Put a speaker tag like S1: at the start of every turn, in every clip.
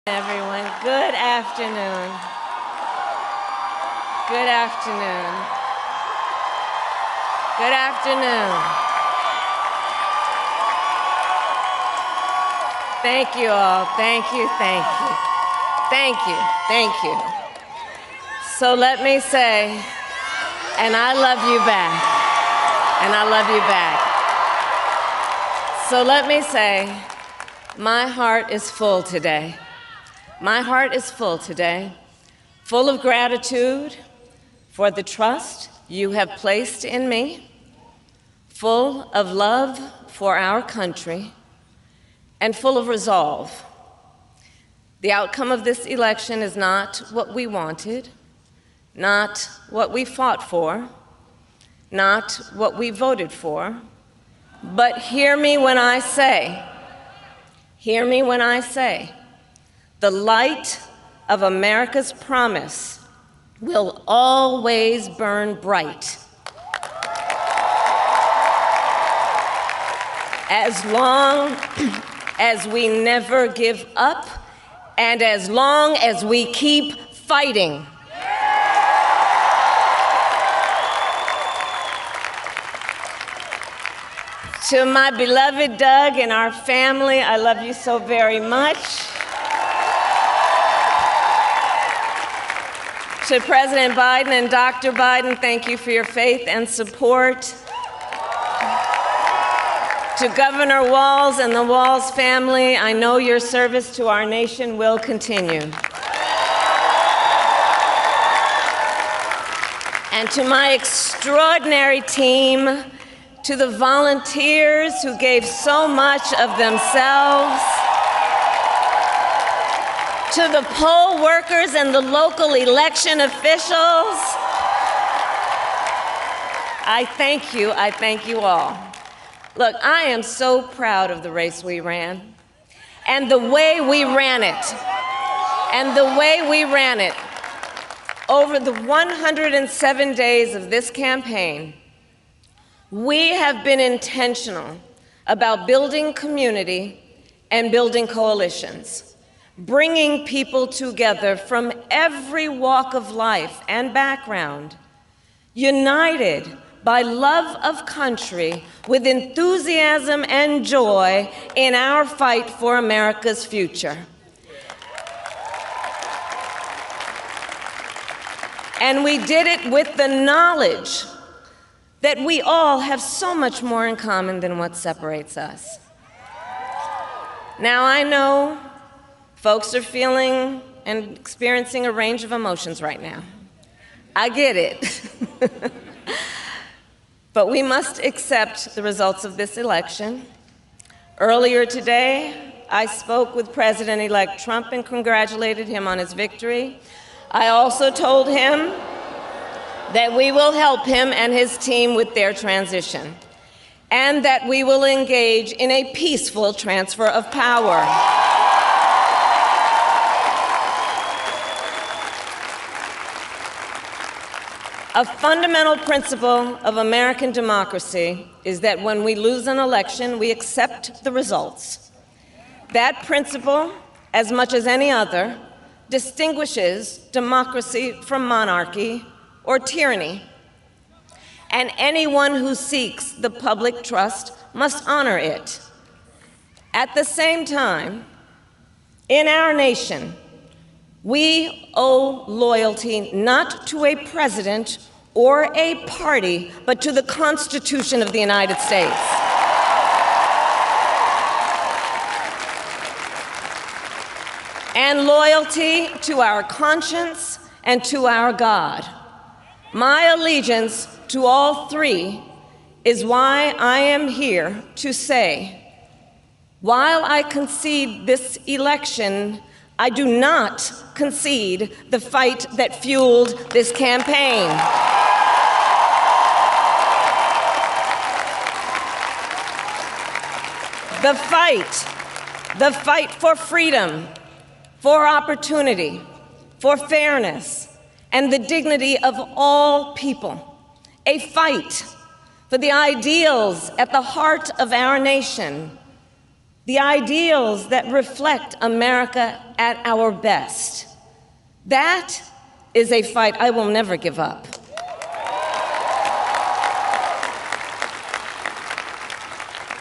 S1: Everyone, good afternoon. Good afternoon. Good afternoon. Thank you all. Thank you, thank you. Thank you, thank you. So let me say, and I love you back. And I love you back. So let me say, my heart is full today. My heart is full today, full of gratitude for the trust you have placed in me, full of love for our country, and full of resolve. The outcome of this election is not what we wanted, not what we fought for, not what we voted for, but hear me when I say, the light of America's promise will always burn bright. As long as we never give up, and as long as we keep fighting. To my beloved Doug and our family, I love you so very much. To President Biden and Dr. Biden, thank you for your faith and support. To Governor Walz and the Walz family, I know your service to our nation will continue. And to my extraordinary team, to the volunteers who gave so much of themselves, to the poll workers and the local election officials, I thank you all. Look, I am so proud of the race we ran, and the way we ran it, over the 107 days of this campaign. We have been intentional about building community and building coalitions, bringing people together from every walk of life and background, united by love of country with enthusiasm and joy in our fight for America's future. And we did it with the knowledge that we all have so much more in common than what separates us. Now, I know folks are feeling and experiencing a range of emotions right now. I get it. But we must accept the results of this election. Earlier today, I spoke with President-elect Trump and congratulated him on his victory. I also told him that we will help him and his team with their transition, and that we will engage in a peaceful transfer of power. A fundamental principle of American democracy is that when we lose an election, we accept the results. That principle, as much as any other, distinguishes democracy from monarchy or tyranny. And anyone who seeks the public trust must honor it. At the same time, in our nation, we owe loyalty not to a president or a party, but to the Constitution of the United States. And loyalty to our conscience and to our God. My allegiance to all three is why I am here to say, while I concede this election, I do not concede the fight that fueled this campaign. The fight for freedom, for opportunity, for fairness, and the dignity of all people. A fight for the ideals at the heart of our nation, the ideals that reflect America at our best. That is a fight I will never give up.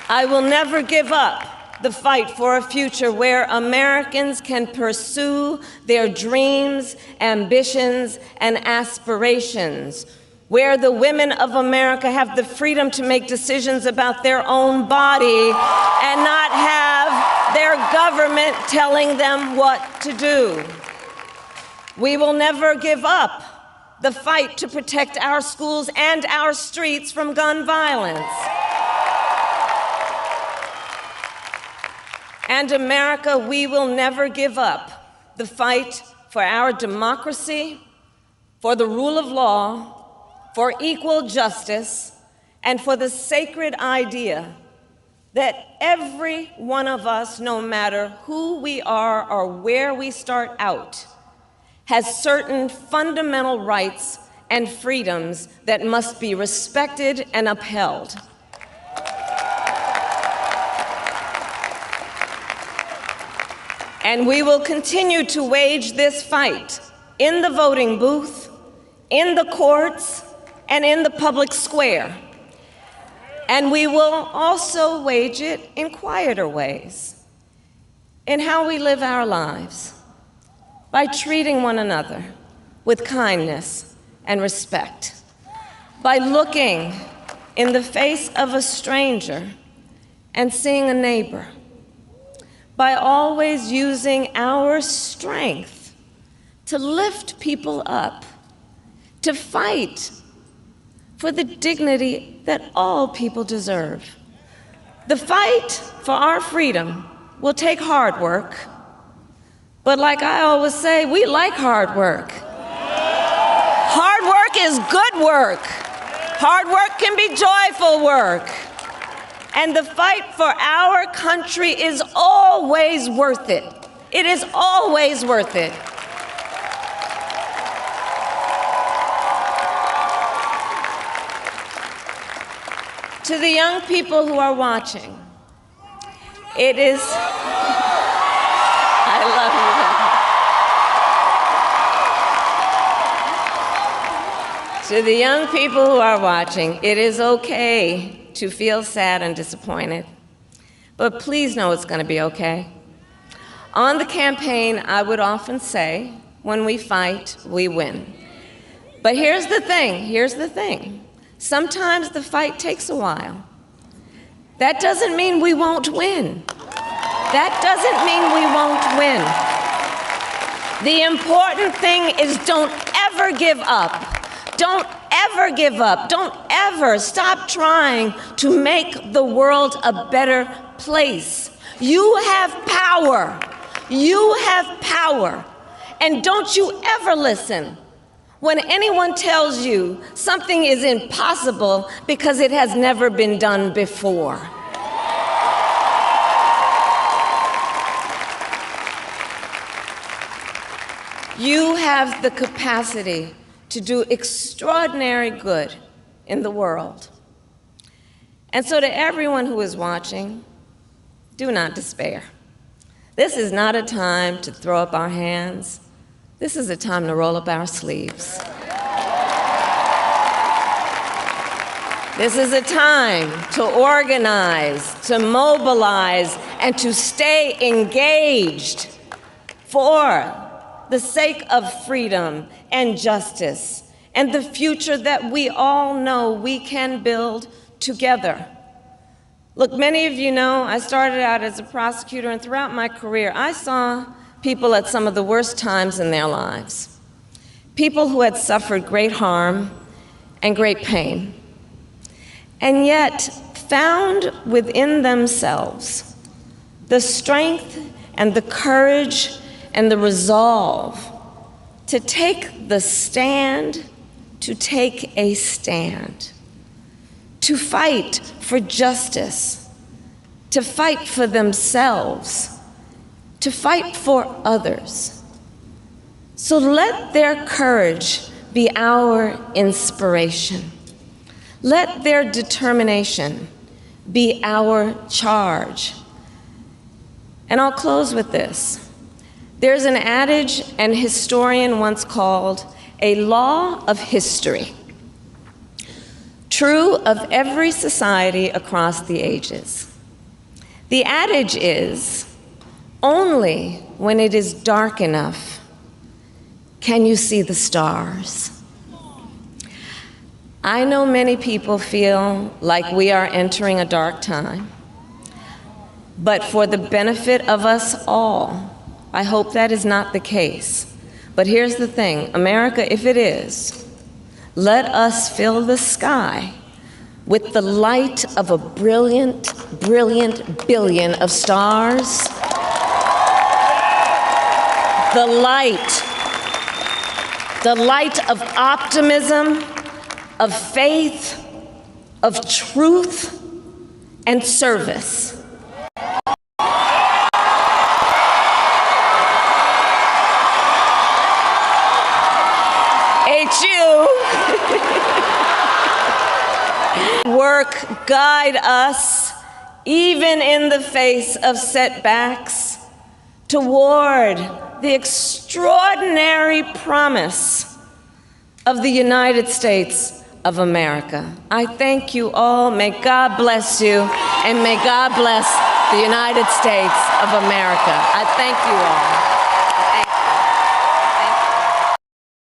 S1: I will never give up the fight for a future where Americans can pursue their dreams, ambitions, and aspirations, where the women of America have the freedom to make decisions about their own body and not have their government telling them what to do. We will never give up the fight to protect our schools and our streets from gun violence. And America, we will never give up the fight for our democracy, for the rule of law, for equal justice, and for the sacred idea that every one of us, no matter who we are or where we start out, has certain fundamental rights and freedoms that must be respected and upheld. And we will continue to wage this fight in the voting booth, in the courts, and in the public square. And we will also wage it in quieter ways, in how we live our lives, by treating one another with kindness and respect, by looking in the face of a stranger and seeing a neighbor, by always using our strength to lift people up, to fight for the dignity that all people deserve. The fight for our freedom will take hard work, but like I always say, we like hard work. Hard work is good work. Hard work can be joyful work. And the fight for our country is always worth it. It is always worth it. To the young people who are watching, it is, I love you. To the young people who are watching, it is okay to feel sad and disappointed, but please know it's going to be okay. On the campaign, I would often say, when we fight, we win. But here's the thing. Sometimes the fight takes a while. That doesn't mean we won't win. That doesn't mean we won't win. The important thing is don't ever give up. Don't ever give up. Don't ever stop trying to make the world a better place. You have power. You have power. And don't you ever listen when anyone tells you something is impossible because it has never been done before. You have the capacity to do extraordinary good in the world. And so to everyone who is watching, do not despair. This is not a time to throw up our hands. This is a time to roll up our sleeves. This is a time to organize, to mobilize, and to stay engaged for the sake of freedom and justice and the future that we all know we can build together. Look, many of you know I started out as a prosecutor, and throughout my career, I saw people at some of the worst times in their lives. People who had suffered great harm and great pain, and yet found within themselves the strength and the courage and the resolve to take the stand, to take a stand, to fight for justice, to fight for themselves, to fight for others. So let their courage be our inspiration. Let their determination be our charge. And I'll close with this. There's an adage an historian once called a law of history, true of every society across the ages. The adage is, only when it is dark enough can you see the stars. I know many people feel like we are entering a dark time, but for the benefit of us all, I hope that is not the case. But here's the thing, America, if it is, let us fill the sky with the light of a brilliant, brilliant billion of stars. The light of optimism, of faith, of truth, and service. Work, guide us, even in the face of setbacks, toward the extraordinary promise of the United States of America. I thank you all. May God bless you, and may God bless the United States of America. I thank you all.